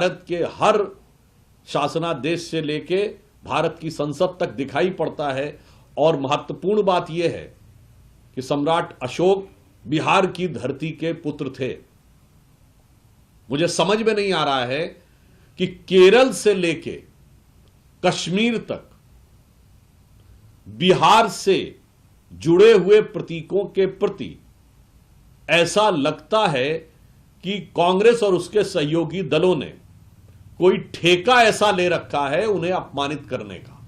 भारत के हर शासनादेश से लेके भारत की संसद तक दिखाई पड़ता है। और महत्वपूर्ण बात यह है कि सम्राट अशोक बिहार की धरती के पुत्र थे। मुझे समझ में नहीं आ रहा है कि केरल से लेके कश्मीर तक बिहार से जुड़े हुए प्रतीकों के प्रति ऐसा लगता है कि कांग्रेस और उसके सहयोगी दलों ने कोई ठेका ऐसा ले रखा है उन्हें अपमानित करने का।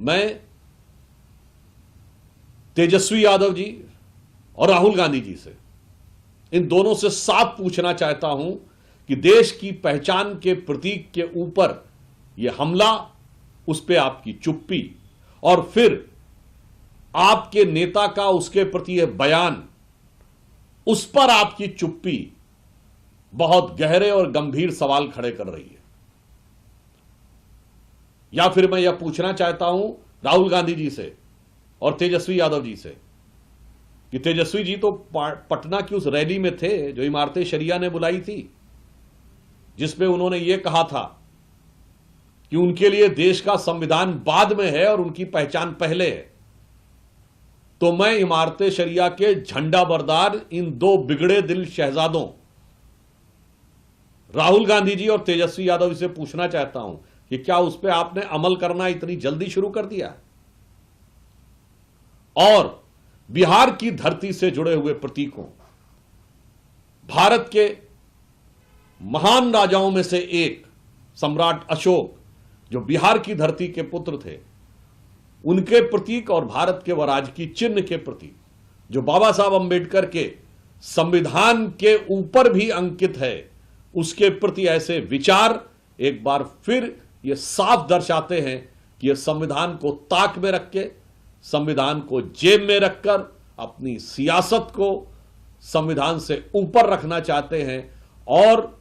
मैं तेजस्वी यादव जी और राहुल गांधी जी से, इन दोनों से साफ पूछना चाहता हूं कि देश की पहचान के प्रतीक के ऊपर यह हमला, उस पर आपकी चुप्पी, और फिर आपके नेता का उसके प्रति यह बयान, उस पर आपकी चुप्पी बहुत गहरे और गंभीर सवाल खड़े कर रही है। या फिर मैं यह पूछना चाहता हूं राहुल गांधी जी से और तेजस्वी यादव जी से कि तेजस्वी जी तो पटना की उस रैली में थे जो इमारत शरिया ने बुलाई थी, जिसमें उन्होंने यह कहा था कि उनके लिए देश का संविधान बाद में है और उनकी पहचान पहले है। तो मैं इमारत शरिया के झंडा बरदार इन दो बिगड़े दिल शहजादों राहुल गांधी जी और तेजस्वी यादव जी से पूछना चाहता हूं कि क्या उस पर आपने अमल करना इतनी जल्दी शुरू कर दिया? और बिहार की धरती से जुड़े हुए प्रतीकों, भारत के महान राजाओं में से एक सम्राट अशोक जो बिहार की धरती के पुत्र थे, उनके प्रतीक और भारत के वराज की चिन्ह के प्रतीक जो बाबा साहब अंबेडकर के संविधान के ऊपर भी अंकित है, उसके प्रति ऐसे विचार एक बार फिर यह साफ दर्शाते हैं कि यह संविधान को ताक में रख के, संविधान को जेब में रखकर अपनी सियासत को संविधान से ऊपर रखना चाहते हैं और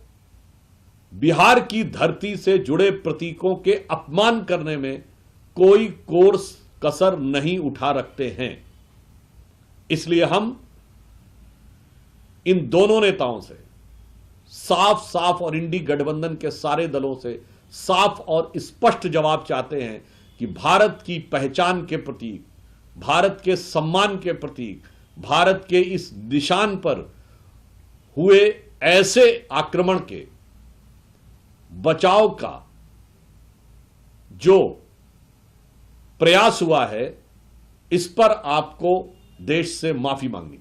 बिहार की धरती से जुड़े प्रतीकों के अपमान करने में कोई कोर्स कसर नहीं उठा रखते हैं। इसलिए हम इन दोनों नेताओं से साफ साफ और इंडी गठबंधन के सारे दलों से साफ और स्पष्ट जवाब चाहते हैं कि भारत की पहचान के प्रतीक, भारत के सम्मान के प्रतीक, भारत के इस निशान पर हुए ऐसे आक्रमण के बचाव का जो प्रयास हुआ है, इस पर आपको देश से माफी मांगनी चाहिए।